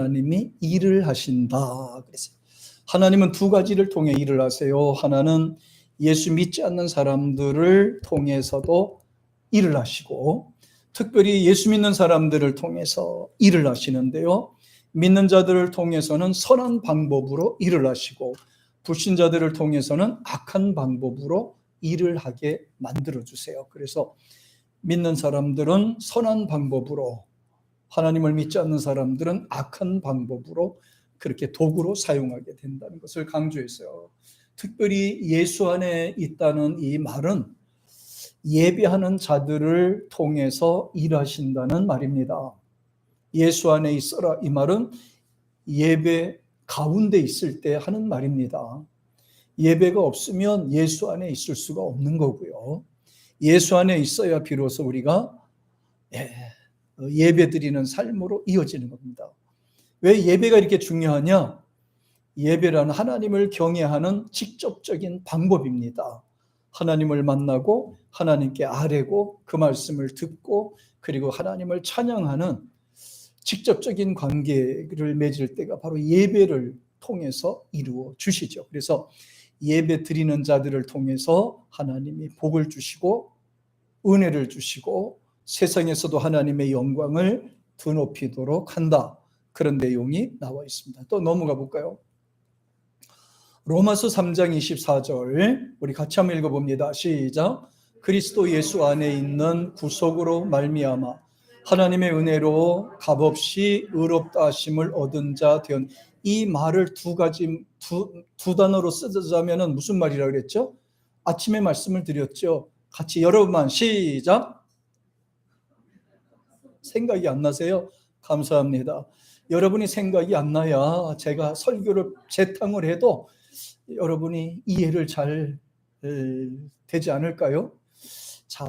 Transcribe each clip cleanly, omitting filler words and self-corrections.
하나님이 일을 하신다 그랬어요. 하나님은 두 가지를 통해 일을 하세요. 하나는 예수 믿지 않는 사람들을 통해서도 일을 하시고, 특별히 예수 믿는 사람들을 통해서 일을 하시는데요, 믿는 자들을 통해서는 선한 방법으로 일을 하시고, 불신자들을 통해서는 악한 방법으로 일을 하게 만들어주세요. 그래서 믿는 사람들은 선한 방법으로, 하나님을 믿지 않는 사람들은 악한 방법으로 그렇게 도구로 사용하게 된다는 것을 강조했어요. 특별히 예수 안에 있다는 이 말은 예배하는 자들을 통해서 일하신다는 말입니다. 예수 안에 있어라, 이 말은 예배 가운데 있을 때 하는 말입니다. 예배가 없으면 예수 안에 있을 수가 없는 거고요. 예수 안에 있어야 비로소 우리가 예배 드리는 삶으로 이어지는 겁니다. 왜 예배가 이렇게 중요하냐? 예배란 하나님을 경외하는 직접적인 방법입니다. 하나님을 만나고 하나님께 아뢰고 그 말씀을 듣고 그리고 하나님을 찬양하는 직접적인 관계를 맺을 때가 바로 예배를 통해서 이루어 주시죠. 그래서 예배 드리는 자들을 통해서 하나님이 복을 주시고 은혜를 주시고 세상에서도 하나님의 영광을 드높이도록 한다. 그런 내용이 나와 있습니다. 또 넘어가 볼까요? 로마서 3장 24절 우리 같이 한번 읽어봅니다. 시작. 그리스도 예수 안에 있는 구속으로 말미암아 하나님의 은혜로 값없이 의롭다 하심을 얻은 자 되었. 이 말을 두 단어로 쓰자면 무슨 말이라 그랬죠? 아침에 말씀을 드렸죠. 같이 여러분만 시작. 생각이 안 나세요? 감사합니다. 여러분이 생각이 안 나야 제가 설교를 재탕을 해도 여러분이 이해를 잘 되지 않을까요? 자,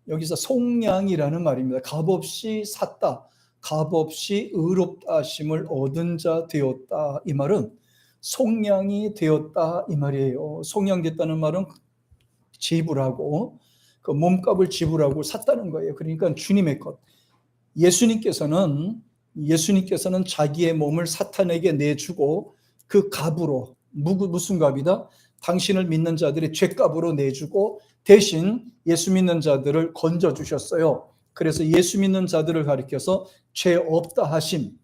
여기서 속량이라는 말입니다. 값없이 샀다, 값없이 의롭다 하심을 얻은 자 되었다. 이 말은 속량이 되었다 이 말이에요. 속량됐다는 말은 지불하고 그 몸값을 지불하고 샀다는 거예요. 그러니까 주님의 것. 예수님께서는 자기의 몸을 사탄에게 내주고 그 값으로, 무슨 값이다? 당신을 믿는 자들의 죄값으로 내주고 대신 예수 믿는 자들을 건져주셨어요. 그래서 예수 믿는 자들을 가리켜서 죄 없다 하심,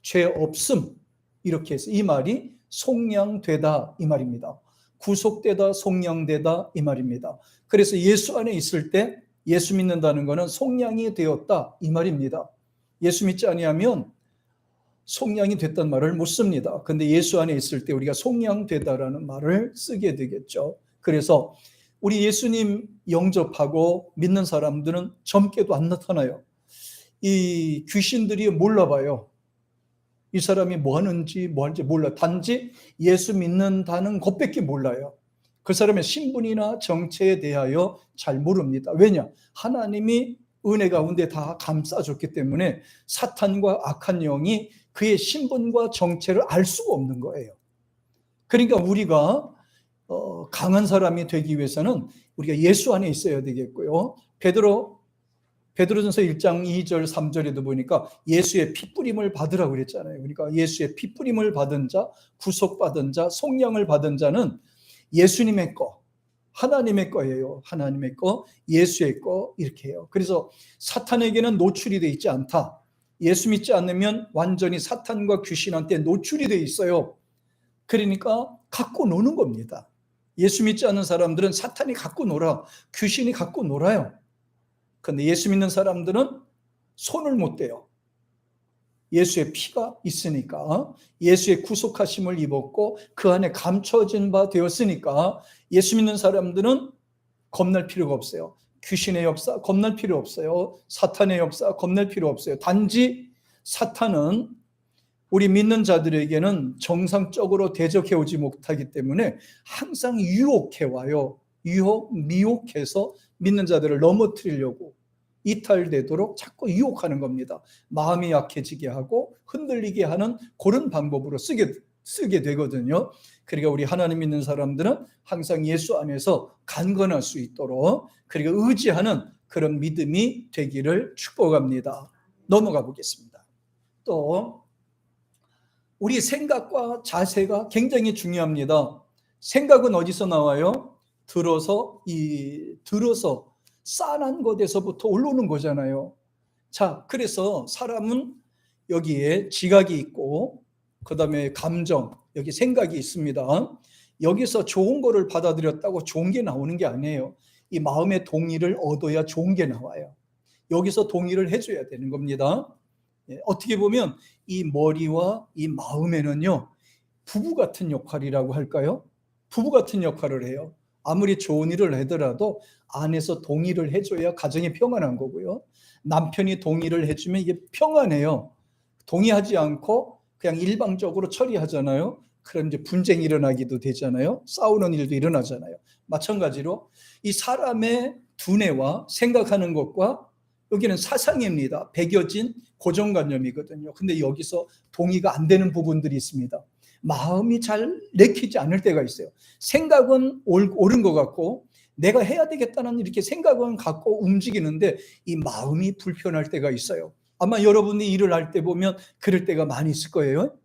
죄 없음, 이렇게 해서 이 말이 속량되다 이 말입니다. 구속되다, 속량되다 이 말입니다. 그래서 예수 안에 있을 때 예수 믿는다는 것은 속량이 되었다 이 말입니다. 예수 믿지 아니하면 속량이 됐다는 말을 못 씁니다. 근데 예수 안에 있을 때 우리가 속량되다라는 말을 쓰게 되겠죠. 그래서 우리 예수님 영접하고 믿는 사람들은 젊게도 안 나타나요. 이 귀신들이 몰라봐요. 이 사람이 뭐 하는지 몰라. 단지 예수 믿는다는 것밖에 몰라요. 그 사람의 신분이나 정체에 대하여 잘 모릅니다. 왜냐? 하나님이 은혜 가운데 다 감싸줬기 때문에 사탄과 악한 영이 그의 신분과 정체를 알 수가 없는 거예요. 그러니까 우리가 강한 사람이 되기 위해서는 우리가 예수 안에 있어야 되겠고요. 베드로전서 1장 2절 3절에도 보니까 예수의 피뿌림을 받으라고 그랬잖아요. 그러니까 예수의 피뿌림을 받은 자, 구속받은 자, 속량을 받은 자는 예수님의 거, 하나님의 거예요. 하나님의 거, 예수의 거, 이렇게 해요. 그래서 사탄에게는 노출이 되어 있지 않다. 예수 믿지 않으면 완전히 사탄과 귀신한테 노출이 되어 있어요. 그러니까 갖고 노는 겁니다. 예수 믿지 않는 사람들은 사탄이 갖고 놀아, 귀신이 갖고 놀아요. 그런데 예수 믿는 사람들은 손을 못 대요. 예수의 피가 있으니까, 예수의 구속하심을 입었고 그 안에 감춰진 바 되었으니까 예수 믿는 사람들은 겁날 필요가 없어요. 귀신의 역사 겁날 필요 없어요. 사탄의 역사 겁날 필요 없어요. 단지 사탄은 우리 믿는 자들에게는 정상적으로 대적해오지 못하기 때문에 항상 유혹해와요. 미혹해서 믿는 자들을 넘어뜨리려고, 이탈되도록 자꾸 유혹하는 겁니다. 마음이 약해지게 하고 흔들리게 하는 그런 방법으로 쓰게 되거든요. 그러니까 우리 하나님 믿는 사람들은 항상 예수 안에서 강건할 수 있도록, 그리고 의지하는 그런 믿음이 되기를 축복합니다. 넘어가 보겠습니다. 또 우리 생각과 자세가 굉장히 중요합니다. 생각은 어디서 나와요? 들어서 싸난 것에서부터 올라오는 거잖아요. 자, 그래서 사람은 여기에 지각이 있고, 그 다음에 감정, 여기 생각이 있습니다. 여기서 좋은 거를 받아들였다고 좋은 게 나오는 게 아니에요. 이 마음의 동의를 얻어야 좋은 게 나와요. 여기서 동의를 해줘야 되는 겁니다. 어떻게 보면 이 머리와 이 마음에는요, 부부 같은 역할이라고 할까요? 부부 같은 역할을 해요. 아무리 좋은 일을 하더라도 안에서 동의를 해줘야 가정이 평안한 거고요. 남편이 동의를 해주면 이게 평안해요. 동의하지 않고 그냥 일방적으로 처리하잖아요. 그럼 이제 분쟁이 일어나기도 되잖아요. 싸우는 일도 일어나잖아요. 마찬가지로 이 사람의 두뇌와 생각하는 것과, 여기는 사상입니다. 배겨진 고정관념이거든요. 근데 여기서 동의가 안 되는 부분들이 있습니다. 마음이 잘 내키지 않을 때가 있어요. 생각은 옳은 것 같고 내가 해야 되겠다는 이렇게 생각은 갖고 움직이는데 이 마음이 불편할 때가 있어요. 아마 여러분이 일을 할 때 보면 그럴 때가 많이 있을 거예요.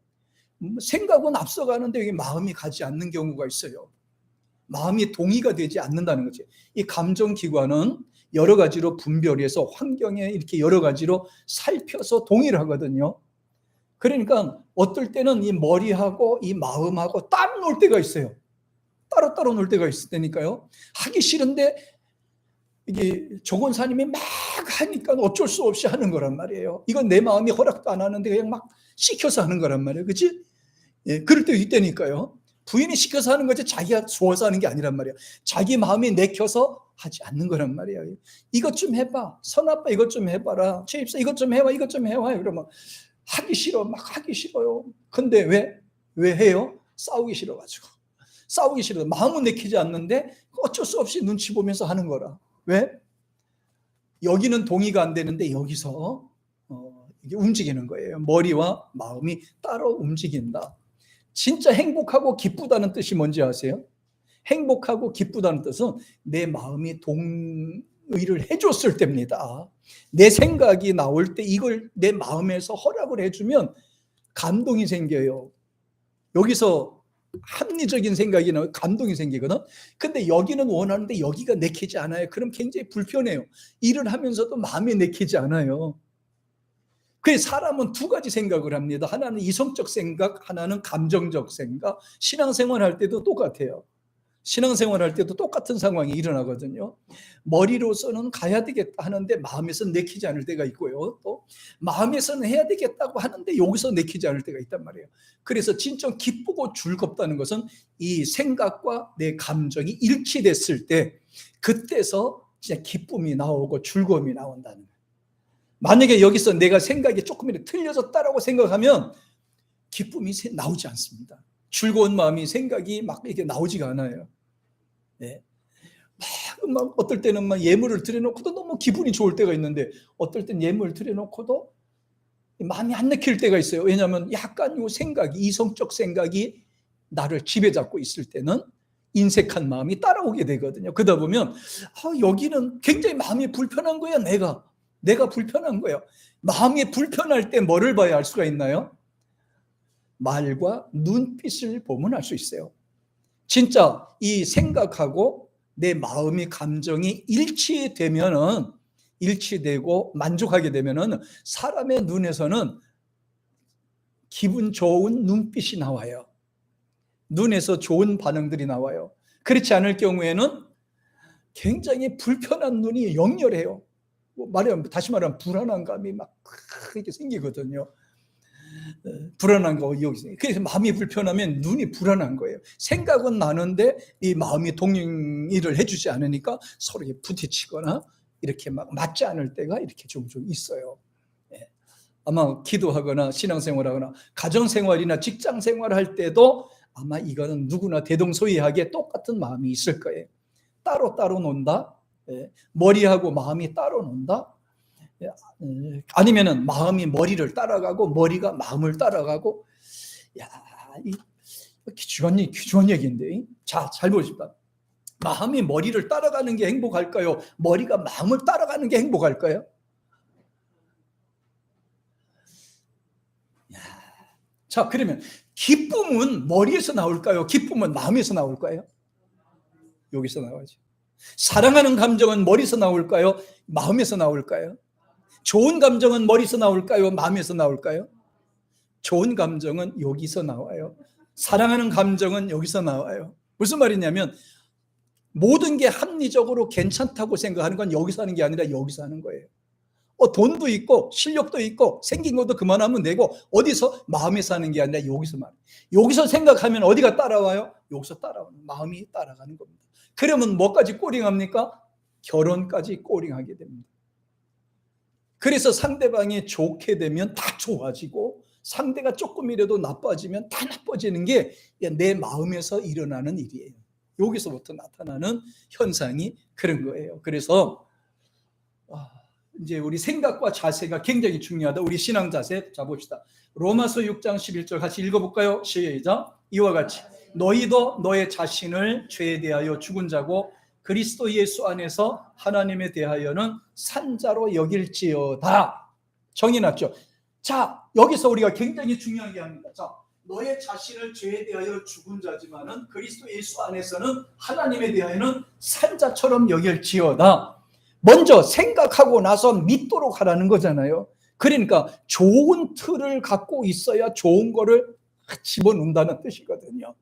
생각은 앞서가는데 여기 마음이 가지 않는 경우가 있어요. 마음이 동의가 되지 않는다는 거지. 이 감정기관은 여러 가지로 분별해서 환경에 이렇게 여러 가지로 살펴서 동의를 하거든요. 그러니까 어떨 때는 이 머리하고 이 마음하고 따로 놀 때가 있어요. 따로따로 놀 때가 있을 때니까요. 하기 싫은데 이게 조건사님이 막 하니까 어쩔 수 없이 하는 거란 말이에요. 이건 내 마음이 허락도 안 하는데 그냥 막 시켜서 하는 거란 말이에요. 그렇지? 예, 그럴 때 있다니까요. 부인이 시켜서 하는 거지 자기가 좋아서 하는 게 아니란 말이에요. 자기 마음이 내켜서 하지 않는 거란 말이에요. 이것 좀 해봐. 선아빠 이것 좀 해봐라. 최입사 이것 좀 해봐. 이것 좀 해봐. 그러면 하기 싫어. 막 하기 싫어요. 근데 왜 해요? 싸우기 싫어가지고. 싸우기 싫어. 마음은 내키지 않는데 어쩔 수 없이 눈치 보면서 하는 거라. 왜? 여기는 동의가 안 되는데 여기서 이게 움직이는 거예요. 머리와 마음이 따로 움직인다. 진짜 행복하고 기쁘다는 뜻이 뭔지 아세요? 행복하고 기쁘다는 뜻은 내 마음이 동의를 해줬을 때입니다. 내 생각이 나올 때 이걸 내 마음에서 허락을 해주면 감동이 생겨요. 여기서 합리적인 생각이 나면 감동이 생기거든. 근데 여기는 원하는데 여기가 내키지 않아요. 그럼 굉장히 불편해요. 일을 하면서도 마음이 내키지 않아요. 그래서 사람은 두 가지 생각을 합니다. 하나는 이성적 생각, 하나는 감정적 생각. 신앙생활 할 때도 똑같아요. 신앙생활 할 때도 똑같은 상황이 일어나거든요. 머리로서는 가야 되겠다 하는데 마음에서는 내키지 않을 때가 있고요. 또 마음에서는 해야 되겠다고 하는데 여기서 내키지 않을 때가 있단 말이에요. 그래서 진정 기쁘고 즐겁다는 것은 이 생각과 내 감정이 일치됐을 때 그때서 진짜 기쁨이 나오고 즐거움이 나온다는 거예요. 만약에 여기서 내가 생각이 조금이라도 틀려졌다라고 생각하면 기쁨이 나오지 않습니다. 즐거운 마음이 생각이 막 이렇게 나오지가 않아요. 네. 막 어떨 때는 막 예물을 드려놓고도 너무 기분이 좋을 때가 있는데 어떨 땐 예물을 드려놓고도 마음이 안 내킬 때가 있어요. 왜냐하면 약간 이 생각이 이성적 생각이 나를 지배잡고 있을 때는 인색한 마음이 따라오게 되거든요. 그러다 보면 여기는 굉장히 마음이 불편한 거야. 내가 불편한 거예요. 마음이 불편할 때 뭐를 봐야 알 수가 있나요? 말과 눈빛을 보면 알 수 있어요. 진짜 이 생각하고 내 마음이 감정이 일치되고 만족하게 되면은 사람의 눈에서는 기분 좋은 눈빛이 나와요. 눈에서 좋은 반응들이 나와요. 그렇지 않을 경우에는 굉장히 불편한 눈이 역렬해요. 다시 말하면 불안한 감이 막 이렇게 생기거든요. 불안한 거 여기. 그래서 마음이 불편하면 눈이 불안한 거예요. 생각은 나는데 이 마음이 동의를 해주지 않으니까 서로 부딪히거나 이렇게 막 맞지 않을 때가 이렇게 종종 있어요. 아마 기도하거나 신앙생활하거나 가정생활이나 직장생활 할 때도 아마 이거는 누구나 대동소이하게 똑같은 마음이 있을 거예요. 따로 논다. 머리하고 마음이 따로 논다. 아니면은 마음이 머리를 따라가고 머리가 마음을 따라가고. 귀중한 얘기인데. 자, 잘 보십시다. 마음이 머리를 따라가는 게 행복할까요? 머리가 마음을 따라가는 게 행복할까요? 자, 그러면 기쁨은 머리에서 나올까요? 기쁨은 마음에서 나올까요? 여기서 나와야죠. 사랑하는 감정은 머리에서 나올까요? 마음에서 나올까요? 좋은 감정은 머리에서 나올까요? 마음에서 나올까요? 좋은 감정은 여기서 나와요. 사랑하는 감정은 여기서 나와요. 무슨 말이냐면 모든 게 합리적으로 괜찮다고 생각하는 건 여기서 하는 게 아니라 여기서 하는 거예요. 돈도 있고 실력도 있고 생긴 것도 그만하면 되고, 어디서? 마음에서 하는 게 아니라 여기서만. 여기서 생각하면 어디가 따라와요? 여기서 따라와요. 마음이 따라가는 겁니다. 그러면 뭐까지 꼬링합니까? 결혼까지 꼬링하게 됩니다. 그래서 상대방이 좋게 되면 다 좋아지고, 상대가 조금이라도 나빠지면 다 나빠지는 게 내 마음에서 일어나는 일이에요. 여기서부터 나타나는 현상이 그런 거예요. 그래서 이제 우리 생각과 자세가 굉장히 중요하다. 우리 신앙 자세 자 봅시다. 로마서 6장 11절 같이 읽어볼까요? 시작. 이와 같이 너희도 너의 자신을 죄에 대하여 죽은 자고 그리스도 예수 안에서 하나님에 대하여는 산자로 여길지어다. 정의났죠? 자, 여기서 우리가 굉장히 중요한 게 합니다. 자, 너의 자신을 죄에 대하여 죽은 자지만은 그리스도 예수 안에서는 하나님에 대하여는 산자처럼 여길지어다. 먼저 생각하고 나서 믿도록 하라는 거잖아요. 그러니까 좋은 틀을 갖고 있어야 좋은 거를 집어넣는다는 뜻이거든요.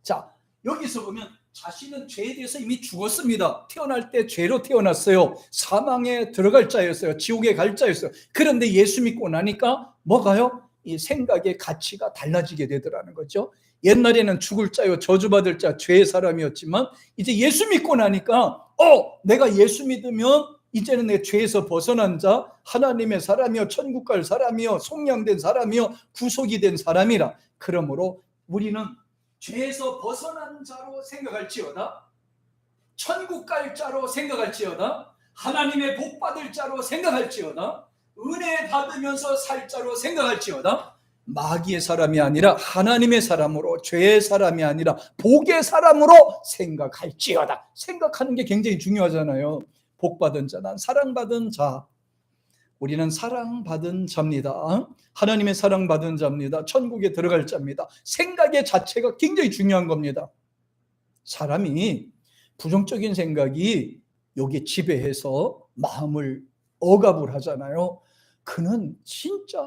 자, 여기서 보면 자신은 죄에 대해서 이미 죽었습니다. 태어날 때 죄로 태어났어요. 사망에 들어갈 자였어요. 지옥에 갈 자였어요. 그런데 예수 믿고 나니까 뭐가요? 이 생각의 가치가 달라지게 되더라는 거죠. 옛날에는 죽을 자요 저주받을 자 죄의 사람이었지만 이제 예수 믿고 나니까 내가 예수 믿으면 이제는 내 죄에서 벗어난 자, 하나님의 사람이요 천국 갈 사람이요 속량된 사람이요 구속이 된 사람이라. 그러므로 우리는 죄에서 벗어난 자로 생각할지어다, 천국 갈 자로 생각할지어다, 하나님의 복 받을 자로 생각할지어다, 은혜 받으면서 살 자로 생각할지어다, 마귀의 사람이 아니라 하나님의 사람으로, 죄의 사람이 아니라 복의 사람으로 생각할지어다. 생각하는 게 굉장히 중요하잖아요. 복 받은 자, 난 사랑받은 자. 우리는 사랑받은 자입니다. 하나님의 사랑받은 자입니다. 천국에 들어갈 자입니다. 생각의 자체가 굉장히 중요한 겁니다. 사람이 부정적인 생각이 여기에 지배해서 마음을 억압을 하잖아요. 그는 진짜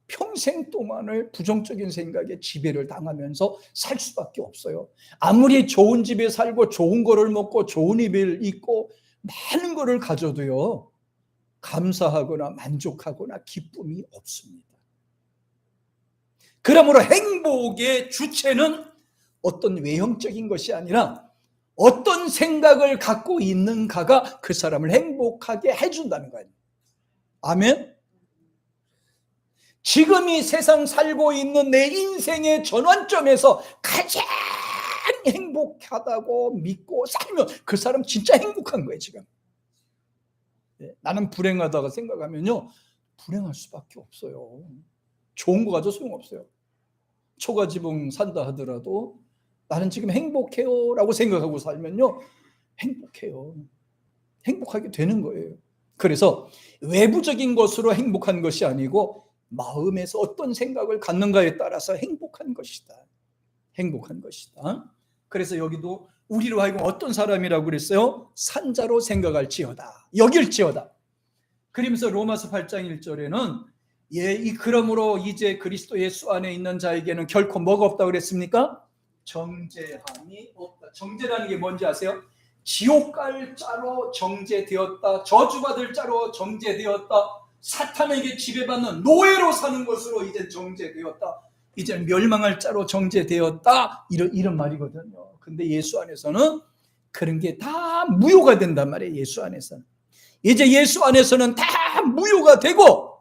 평생 동안을 부정적인 생각에 지배를 당하면서 살 수밖에 없어요. 아무리 좋은 집에 살고 좋은 거를 먹고 좋은 입을 입고 많은 거를 가져도요, 감사하거나 만족하거나 기쁨이 없습니다. 그러므로 행복의 주체는 어떤 외형적인 것이 아니라 어떤 생각을 갖고 있는가가 그 사람을 행복하게 해준다는 거예요. 아멘? 지금 이 세상 살고 있는 내 인생의 전환점에서 가장 행복하다고 믿고 살면 그 사람 진짜 행복한 거예요. 지금 나는 불행하다고 생각하면요, 불행할 수밖에 없어요. 좋은 거 가지고 소용없어요. 초가지붕 산다 하더라도 나는 지금 행복해요 라고 생각하고 살면요, 행복해요. 행복하게 되는 거예요. 그래서 외부적인 것으로 행복한 것이 아니고 마음에서 어떤 생각을 갖는가에 따라서 행복한 것이다. 행복한 것이다. 그래서 여기도 우리로 하여금 어떤 사람이라고 그랬어요? 산자로 생각할지어다, 여길지어다. 그러면서 로마서 8장 1절에는 그러므로 이제 그리스도 예수 안에 있는 자에게는 결코 뭐가 없다고 그랬습니까? 정죄함이 없다. 정죄라는 게 뭔지 아세요? 지옥 갈 자로 정죄되었다, 저주받을 자로 정죄되었다, 사탄에게 지배받는 노예로 사는 것으로 이제 정죄되었다, 이제 멸망할 자로 정죄되었다, 이런 말이거든요. 근데 예수 안에서는 그런 게 다 무효가 된단 말이에요. 예수 안에서는 이제 예수 안에서는 다 무효가 되고,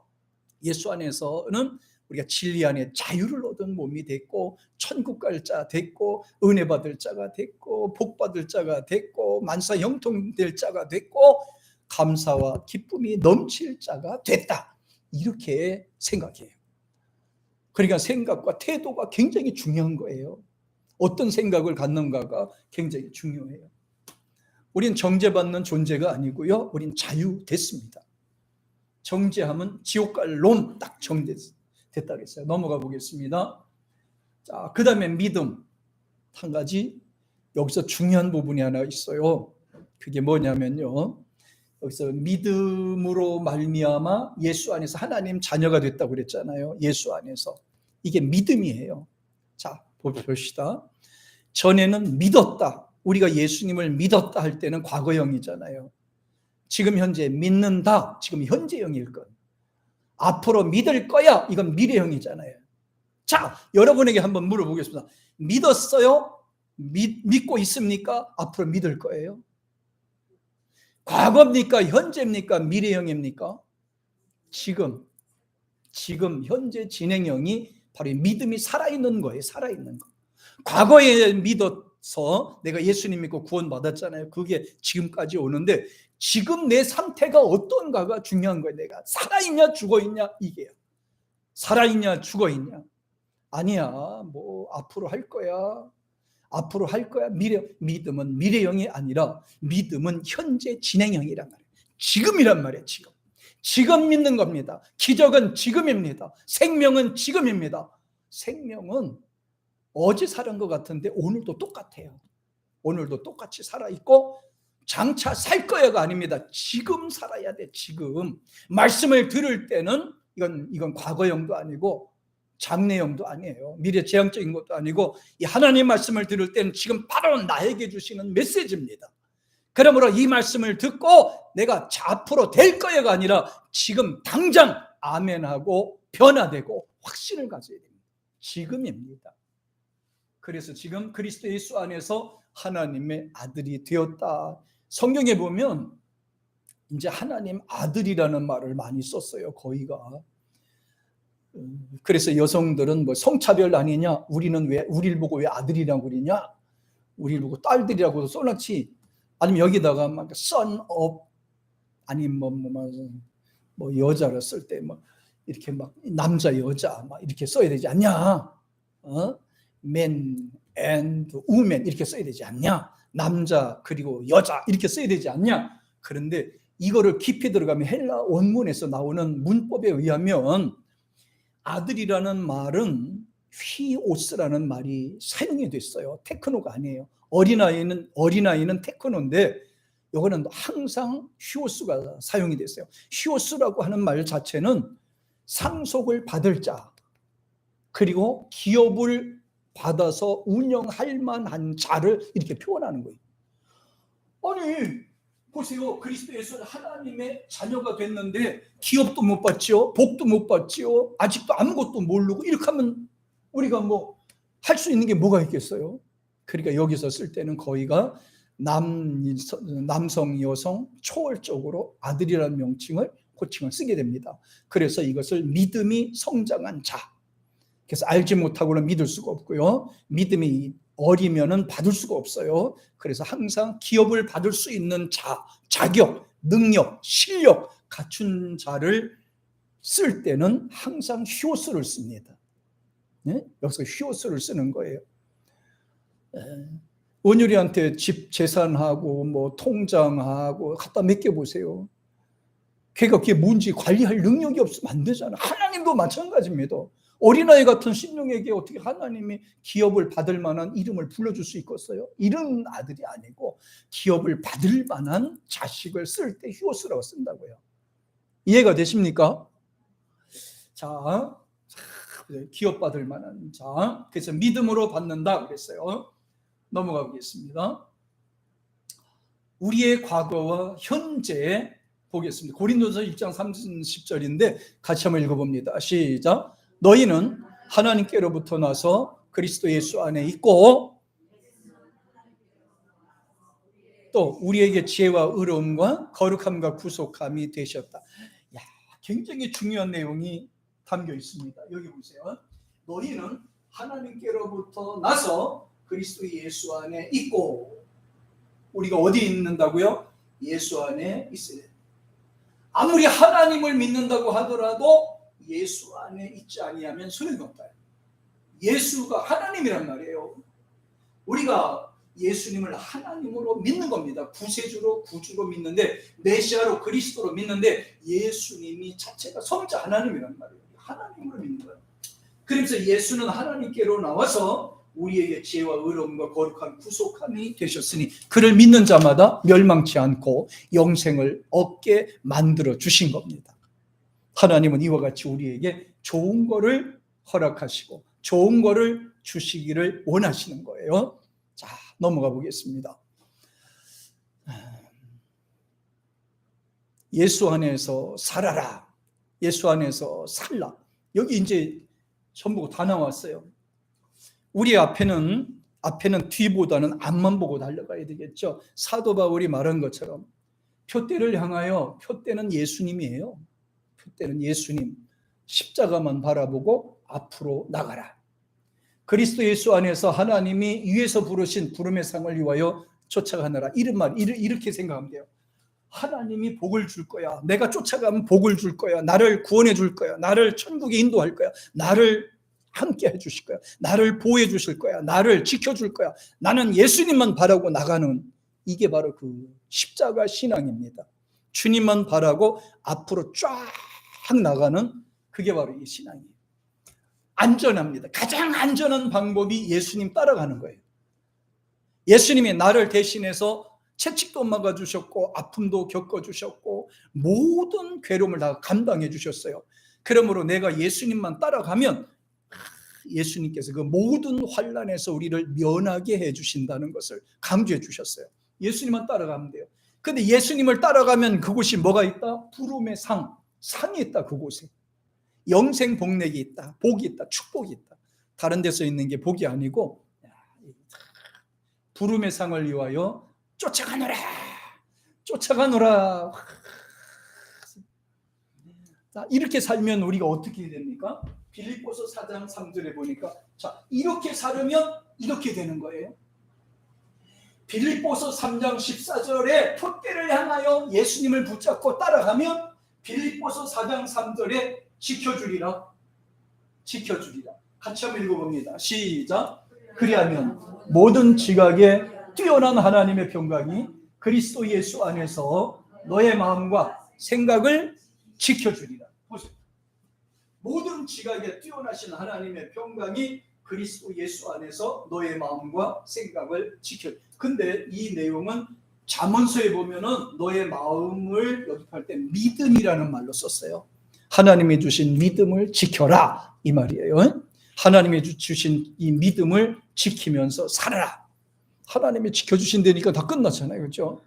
예수 안에서는 우리가 진리 안에 자유를 얻은 몸이 됐고, 천국 갈 자 됐고, 은혜 받을 자가 됐고, 복 받을 자가 됐고, 만사 형통될 자가 됐고, 감사와 기쁨이 넘칠 자가 됐다. 이렇게 생각해요. 그러니까 생각과 태도가 굉장히 중요한 거예요. 어떤 생각을 갖는가가 굉장히 중요해요. 우린 정죄받는 존재가 아니고요, 우린 자유됐습니다. 정죄하면 지옥 갈 놈 딱 정죄됐어요. 됐다 그랬어요. 넘어가 보겠습니다. 자, 그 다음에 믿음. 한 가지 여기서 중요한 부분이 하나 있어요. 그게 뭐냐면요, 여기서 믿음으로 말미암아 예수 안에서 하나님 자녀가 됐다고 그랬잖아요. 예수 안에서. 이게 믿음이에요. 자, 봅시다. 전에는 믿었다. 우리가 예수님을 믿었다 할 때는 과거형이잖아요. 지금 현재 믿는다. 지금 현재형일 것. 앞으로 믿을 거야. 이건 미래형이잖아요. 자, 여러분에게 한번 물어보겠습니다. 믿었어요? 믿고 있습니까? 앞으로 믿을 거예요? 과거입니까? 현재입니까? 미래형입니까? 지금 현재 진행형이 바로 믿음이 살아있는 거예요. 살아있는 거. 과거에 믿어서 내가 예수님 믿고 구원받았잖아요. 그게 지금까지 오는데 지금 내 상태가 어떤가가 중요한 거예요. 내가 살아있냐 죽어있냐 이게요. 살아있냐 죽어있냐. 아니야, 뭐 앞으로 할 거야. 앞으로 할 거야. 믿음은 미래형이 아니라 믿음은 현재 진행형이란 말이에요. 지금이란 말이에요. 지금 믿는 겁니다. 기적은 지금입니다. 생명은 지금입니다. 생명은 어제 살은 것 같은데 오늘도 똑같아요. 오늘도 똑같이 살아있고 장차 살 거야가 아닙니다. 지금 살아야 돼. 지금 말씀을 들을 때는 이건 과거형도 아니고 장래형도 아니에요. 미래지향적인 것도 아니고 이 하나님 말씀을 들을 때는 지금 바로 나에게 주시는 메시지입니다. 그러므로 이 말씀을 듣고 내가 앞으로 될 거야가 아니라 지금 당장 아멘하고 변화되고 확신을 가져야 됩니다. 지금입니다. 그래서 지금 그리스도 예수 안에서 하나님의 아들이 되었다. 성경에 보면 이제 하나님 아들이라는 말을 많이 썼어요. 거의가. 그래서 여성들은 뭐 성차별 아니냐? 우리를 보고 왜 아들이라고 그러냐? 우리를 보고 딸들이라고 써놨지. 아니면 여기다가 막 son of 아니면 뭐 여자를 쓸 때 뭐 이렇게 막 남자 여자 막 이렇게 써야 되지 않냐? man and woman 이렇게 써야 되지 않냐? 남자 그리고 여자 이렇게 써야 되지 않냐? 그런데 이거를 깊이 들어가면 헬라 원문에서 나오는 문법에 의하면 아들이라는 말은 휘오스라는 말이 사용이 됐어요. 테크노가 아니에요. 어린아이는 테크노인데 이거는 항상 휘오스가 사용이 됐어요. 휘오스라고 하는 말 자체는 상속을 받을 자 그리고 기업을 받아서 운영할 만한 자를 이렇게 표현하는 거예요. 아니 보세요. 그리스도 예수 하나님의 자녀가 됐는데 기업도 못 받지요. 복도 못 받지요. 아직도 아무것도 모르고 이렇게 하면 우리가 뭐 할 수 있는 게 뭐가 있겠어요? 그러니까 여기서 쓸 때는 거의가 남성, 여성 초월적으로 아들이라는 호칭을 쓰게 됩니다. 그래서 이것을 믿음이 성장한 자. 그래서 알지 못하고는 믿을 수가 없고요. 믿음이 어리면은 받을 수가 없어요. 그래서 항상 기업을 받을 수 있는 자격, 능력, 실력 갖춘 자를 쓸 때는 항상 휘오스를 씁니다. 네? 여기서 휘오스를 쓰는 거예요. 은율이한테 집 재산하고 뭐 통장하고 갖다 맡겨보세요. 걔가 그게 뭔지 관리할 능력이 없으면 안 되잖아요. 하나님도 마찬가지입니다. 어린아이 같은 신령에게 어떻게 하나님이 기업을 받을 만한 이름을 불러줄 수 있겠어요? 이런 아들이 아니고 기업을 받을 만한 자식을 쓸 때 휘오스라고 쓴다고요. 이해가 되십니까? 자, 기업 받을 만한 자. 그래서 믿음으로 받는다 그랬어요. 넘어가 보겠습니다. 우리의 과거와 현재 보겠습니다. 고린도서 1장 30절인데 같이 한번 읽어봅니다. 시작. 너희는 하나님께로부터 나서 그리스도 예수 안에 있고 또 우리에게 지혜와 의로움과 거룩함과 구속함이 되셨다. 야, 굉장히 중요한 내용이 담겨 있습니다. 여기 보세요. 너희는 하나님께로부터 나서 그리스도 예수 안에 있고 우리가 어디 있는다고요? 예수 안에 있어야 돼요. 아무리 하나님을 믿는다고 하더라도 예수 안에 있지 아니하면 소용이 없다. 예수가 하나님이란 말이에요. 우리가 예수님을 하나님으로 믿는 겁니다. 구세주로 구주로 믿는데 메시아로 그리스도로 믿는데 예수님이 자체가 성자 하나님이란 말이에요. 하나님으로 믿는 거예요. 그래서 예수는 하나님께로 나와서 우리에게 지혜와 의로움과 거룩한 구속함이 되셨으니 그를 믿는 자마다 멸망치 않고 영생을 얻게 만들어 주신 겁니다. 하나님은 이와 같이 우리에게 좋은 거를 허락하시고 좋은 거를 주시기를 원하시는 거예요. 자, 넘어가 보겠습니다. 예수 안에서 살아라. 예수 안에서 살라. 여기 이제 전부 다 나왔어요. 우리 앞에는 뒤보다는 앞만 보고 달려가야 되겠죠. 사도 바울이 말한 것처럼 표대를 향하여, 표대는 예수님이에요. 표대는 예수님. 십자가만 바라보고 앞으로 나가라. 그리스도 예수 안에서 하나님이 위에서 부르신 부름의 상을 위하여 쫓아가느라. 이런 말, 이렇게 생각하면 돼요. 하나님이 복을 줄 거야. 내가 쫓아가면 복을 줄 거야. 나를 구원해 줄 거야. 나를 천국에 인도할 거야. 나를 함께 해 주실 거야. 나를 보호해 주실 거야. 나를 지켜줄 거야. 나는 예수님만 바라고 나가는, 이게 바로 그 십자가 신앙입니다. 주님만 바라고 앞으로 쫙 나가는, 그게 바로 이 신앙이에요. 안전합니다. 가장 안전한 방법이 예수님 따라가는 거예요. 예수님이 나를 대신해서 채찍도 막아주셨고 아픔도 겪어주셨고 모든 괴로움을 다 감당해 주셨어요. 그러므로 내가 예수님만 따라가면 예수님께서 그 모든 환난에서 우리를 면하게 해주신다는 것을 강조해 주셨어요. 예수님만 따라가면 돼요. 근데 예수님을 따라가면 그곳이 뭐가 있다? 부름의 상이 있다. 그곳에 영생 복락이 있다. 복이 있다. 축복이 있다. 다른 데서 있는 게 복이 아니고 부름의 상을 위하여 쫓아가노라. 자, 이렇게 살면 우리가 어떻게 됩니까? 빌립보서 4장 3절에 보니까 자, 이렇게 살면 이렇게 되는 거예요. 빌립보서 3장 14절에 표대를 향하여 예수님을 붙잡고 따라가면 빌립보서 4장 3절에 지켜주리라. 같이 한번 읽어봅니다. 시작. 그리하면 모든 지각에 뛰어난 하나님의 평강이 그리스도 예수 안에서 너의 마음과 생각을 지켜주리라. 보세요. 모든 지각에 뛰어나신 하나님의 평강이 그리스도 예수 안에서 너의 마음과 생각을 지켜. 근데 이 내용은 잠언서에 보면은 너의 마음을 여기할 때 믿음이라는 말로 썼어요. 하나님이 주신 믿음을 지켜라, 이 말이에요. 하나님이 주신 이 믿음을 지키면서 살아라. 하나님이 지켜주신다니까 다 끝났잖아요. 그렇죠?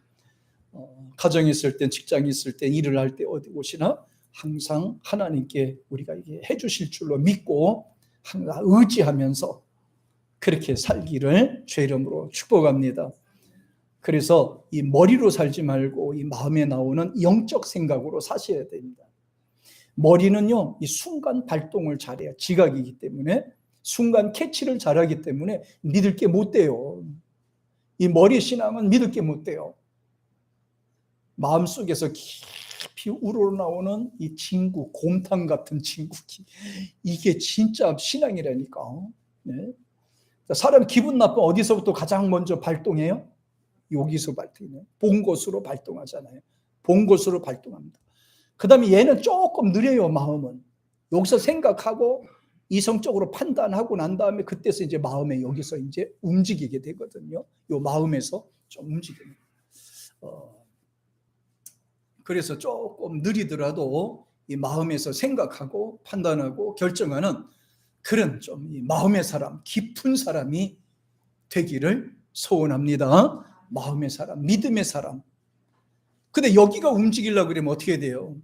가정에 있을 때, 직장에 있을 때, 일을 할 때, 어디 곳이나 항상 하나님께 우리가 이게 해주실 줄로 믿고 항상 의지하면서 그렇게 살기를 주의 이름으로 축복합니다. 그래서 이 머리로 살지 말고 이 마음에 나오는 영적 생각으로 사셔야 됩니다. 머리는요, 이 순간 발동을 잘해야 지각이기 때문에, 순간 캐치를 잘하기 때문에 믿을 게 못 돼요. 이 머리 신앙은 믿을 게 못 돼요. 마음속에서 깊이 우러나오는 이 진구, 곰탕 같은 진국이, 이게 진짜 신앙이라니까. 네. 사람 기분 나쁘면 어디서부터 가장 먼저 발동해요? 여기서 발동해요. 본 곳으로 발동하잖아요. 본 곳으로 발동합니다. 그 다음에 얘는 조금 느려요. 마음은 여기서 생각하고 이성적으로 판단하고 난 다음에 그때서 이제 마음에 여기서 이제 움직이게 되거든요. 요 마음에서 좀 움직여요. 그래서 조금 느리더라도 이 마음에서 생각하고 판단하고 결정하는 그런 좀 이 마음의 사람, 깊은 사람이 되기를 소원합니다. 마음의 사람, 믿음의 사람. 근데 여기가 움직이려고 그러면 어떻게 돼요?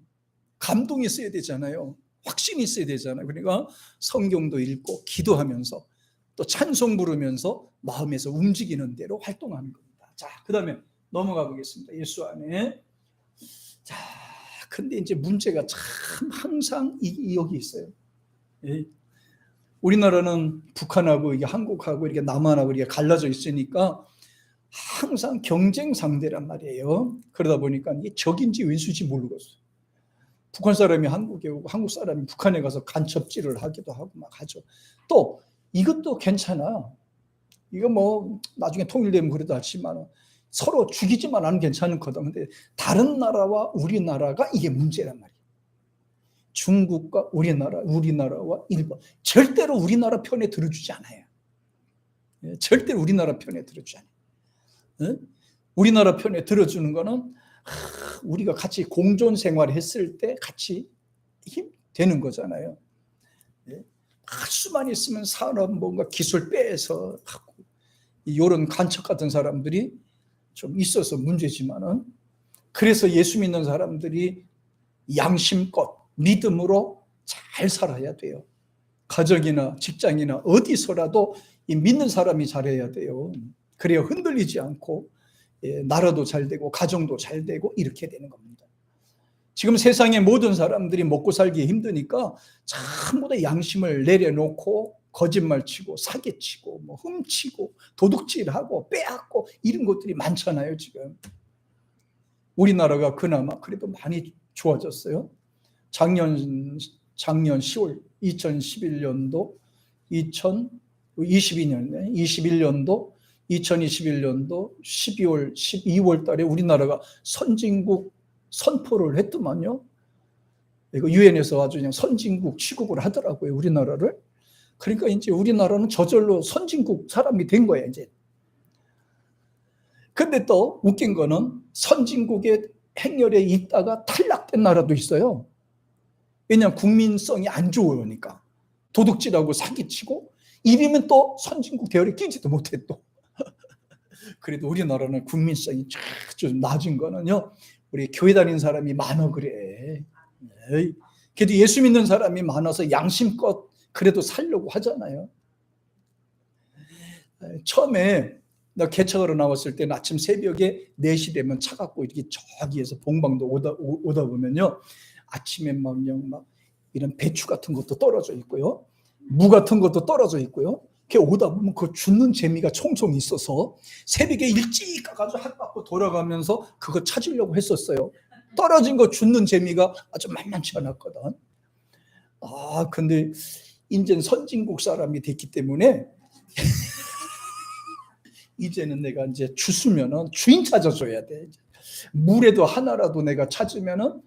감동이 있어야 되잖아요. 확신이 있어야 되잖아요. 그러니까 성경도 읽고 기도하면서 또 찬송 부르면서 마음에서 움직이는 대로 활동하는 겁니다. 자, 그 다음에 넘어가 보겠습니다. 예수 안에. 자, 근데 이제 문제가 참 항상 여기 있어요. 예. 우리나라는 북한하고 이게 한국하고 이렇게 남한하고 이렇게 갈라져 있으니까 항상 경쟁 상대란 말이에요. 그러다 보니까 이게 적인지 왼수인지 모르겠어요. 북한 사람이 한국에 오고 한국 사람이 북한에 가서 간첩질을 하기도 하고 막 하죠. 또 이것도 괜찮아. 이거 뭐 나중에 통일되면 그래도 하지만 서로 죽이지만 않으면 괜찮거든. 근데 다른 나라와 우리나라가 이게 문제란 말이에요. 중국과 우리나라와 일본, 절대로 우리나라 편에 들어주지 않아요. 절대로 우리나라 편에 들어주지 않아요. 우리나라 편에 들어주는 거는 우리가 같이 공존 생활했을 때 같이 힘 되는 거잖아요. 할 수만 있으면 사람 뭔가 기술 빼서 하고, 이런 간첩 같은 사람들이 좀 있어서 문제지만은, 그래서 예수 믿는 사람들이 양심껏 믿음으로 잘 살아야 돼요. 가정이나 직장이나 어디서라도 이 믿는 사람이 잘해야 돼요. 그래야 흔들리지 않고 나라도 잘 되고 가정도 잘 되고 이렇게 되는 겁니다. 지금 세상의 모든 사람들이 먹고 살기 힘드니까 전부 다 양심을 내려놓고 거짓말치고 사기치고 뭐 훔치고 도둑질하고 빼앗고 이런 것들이 많잖아요. 지금 우리나라가 그나마 그래도 많이 좋아졌어요. 작년 10월 2011년도 2021년도 12월 12월 달에 우리나라가 선진국 선포를 했더만요. 이거 유엔에서 아주 그냥 선진국 취급을 하더라고요, 우리나라를. 그러니까 이제 우리나라는 저절로 선진국 사람이 된 거예요, 이제. 근데 또 웃긴 거는 선진국의 행렬에 있다가 탈락된 나라도 있어요. 왜냐하면 국민성이 안 좋으니까. 도둑질하고 사기치고 이러면 또 선진국 대열에 끼지도 못해 또. 그래도 우리나라는 국민성이 좀 낮은 거는요, 우리 교회 다니는 사람이 많아 그래. 그래도 예수 믿는 사람이 많아서 양심껏 그래도 살려고 하잖아요. 처음에 나 개척하러 나왔을 때는 아침 새벽에 4시 되면 차 갖고 이렇게 저기에서 봉방도 오다 보면요, 아침에 막 이런 배추 같은 것도 떨어져 있고요, 무 같은 것도 떨어져 있고요. 이렇게 오다 보면 그 줍는 재미가 총총 있어서 새벽에 일찍 가가지고 한 바퀴 돌아가면서 그거 찾으려고 했었어요. 떨어진 거 줍는 재미가 아주 만만치 않았거든. 근데 이제는 선진국 사람이 됐기 때문에 이제는 내가 이제 주스면은 주인 찾아줘야 돼. 물에도 하나라도 내가 찾으면은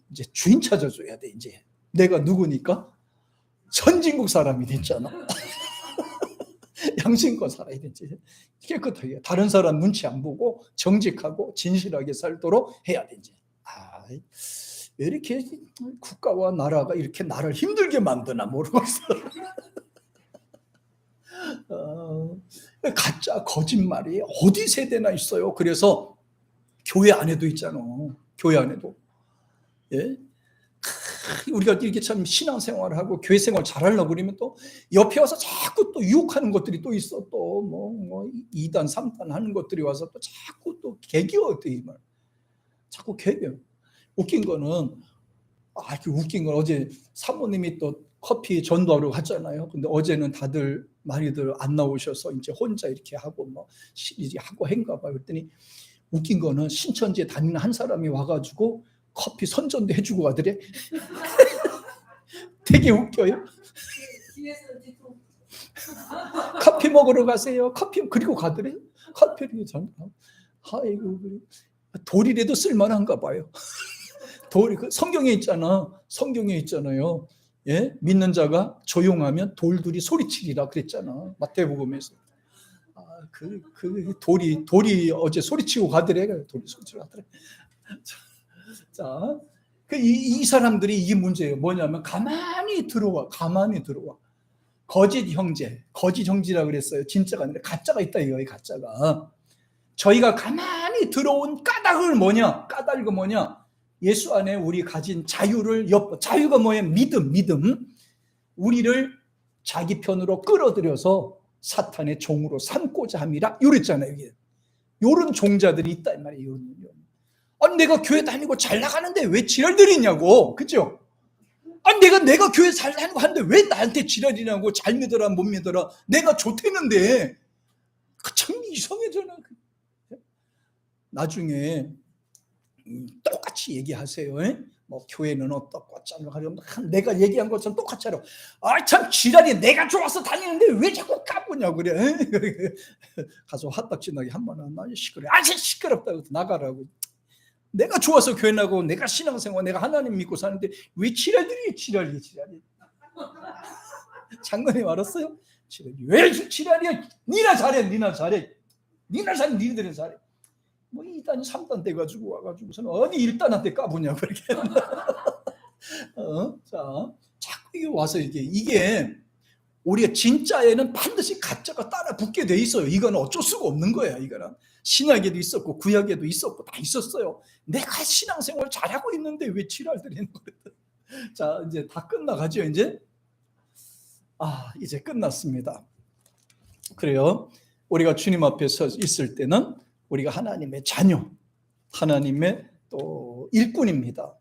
이제 주인 찾아줘야 돼. 이제 내가 누구니까 선진국 사람이 됐잖아. 양심껏 살아야 되지. 깨끗하게 다른 사람 눈치 안 보고 정직하고 진실하게 살도록 해야 되지. 왜 이렇게 국가와 나라가 이렇게 나를 힘들게 만드나 모르겠어. 가짜 거짓말이 어디 세대나 있어요. 그래서 교회 안에도 있잖아. 교회 안에도. 예? 우리가 이렇게 참 신앙생활을 하고 교회 생활 잘하려고 그러면 또 옆에 와서 자꾸 또 유혹하는 것들이 또 있어. 또 뭐 2단 3단 하는 것들이 와서 또 자꾸 또 개겨. 자꾸 개겨. 웃긴 거는 웃긴 건 어제 사모님이 또 커피 전도하러 갔잖아요. 근데 어제는 다들 많이들 안 나오셔서 이제 혼자 이렇게 하고 이제 하고 한가 봐요. 그랬더니 웃긴 거는 신천지에 다니는 한 사람이 와가지고 커피 선전도 해주고 가더래. 되게 웃겨요. 커피 먹으러 가세요. 커피 그리고 가더래. 커피를 전하고. 아이고, 돌이라도 쓸만한가 봐요. 돌이 성경에 있잖아요. 예? 믿는 자가 조용하면 돌들이 소리치리라 그랬잖아. 마태복음에서. 그 돌이 어제 소리치고 가더래. 돌이 소리치고 가더래. 자, 이 사람들이 이게 문제예요. 뭐냐면 가만히 들어와. 거짓 형제라 그랬어요. 진짜가 아니라 가짜가 있다 이거예요. 가짜가. 저희가 가만히 들어온 까닭은 뭐냐? 예수 안에 우리 가진 자유가 뭐예요? 믿음. 우리를 자기 편으로 끌어들여서 사탄의 종으로 삼고자 함이라 이랬잖아요. 이런 종자들이 있다 이 말이에요. 내가 교회 다니고 잘 나가는데 왜 지랄들이냐고, 그죠? 내가 교회 잘 다니고 하는데 왜 나한테 지랄이냐고. 잘 믿어라 못 믿어라. 내가 좋대는데 참 이상해잖아. 나중에 똑같이 얘기하세요. 뭐 교회는 어떻고 어쩌고 내가 얘기한 것처럼 똑같이 하라고. 참 지랄이. 내가 좋아서 다니는데 왜 자꾸 까부냐고 그래. 가서 핫박지나게 한 번 하면 시끄러워. 시끄럽다고 나가라고. 내가 좋아서 교회 나고 내가 신앙생활 내가 하나님 믿고 사는데 왜 지랄들이 지랄이. 장관님 알았어요? 왜 지랄이야? 니나 잘해. 니나 잘해. 니들은 잘해. 뭐 2단 3단 돼가지고 와가지고서는 어디 1단한테 까부냐고 그렇게. 자, 자꾸 이게 와서 이게 우리가 진짜에는 반드시 가짜가 따라 붙게 돼 있어요. 이거는 어쩔 수가 없는 거야. 이거는 신약에도 있었고 구약에도 있었고 다 있었어요. 내가 신앙생활 잘하고 있는데 왜 지랄들이는 거야? 자, 이제 다 끝나가죠. 이제 끝났습니다. 그래요. 우리가 주님 앞에 서 있을 때는 우리가 하나님의 자녀, 하나님의 또 일꾼입니다.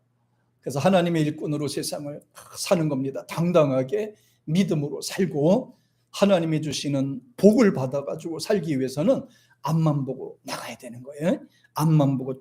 그래서 하나님의 일꾼으로 세상을 사는 겁니다. 당당하게 믿음으로 살고 하나님이 주시는 복을 받아가지고 살기 위해서는 앞만 보고 나가야 되는 거예요. 앞만 보고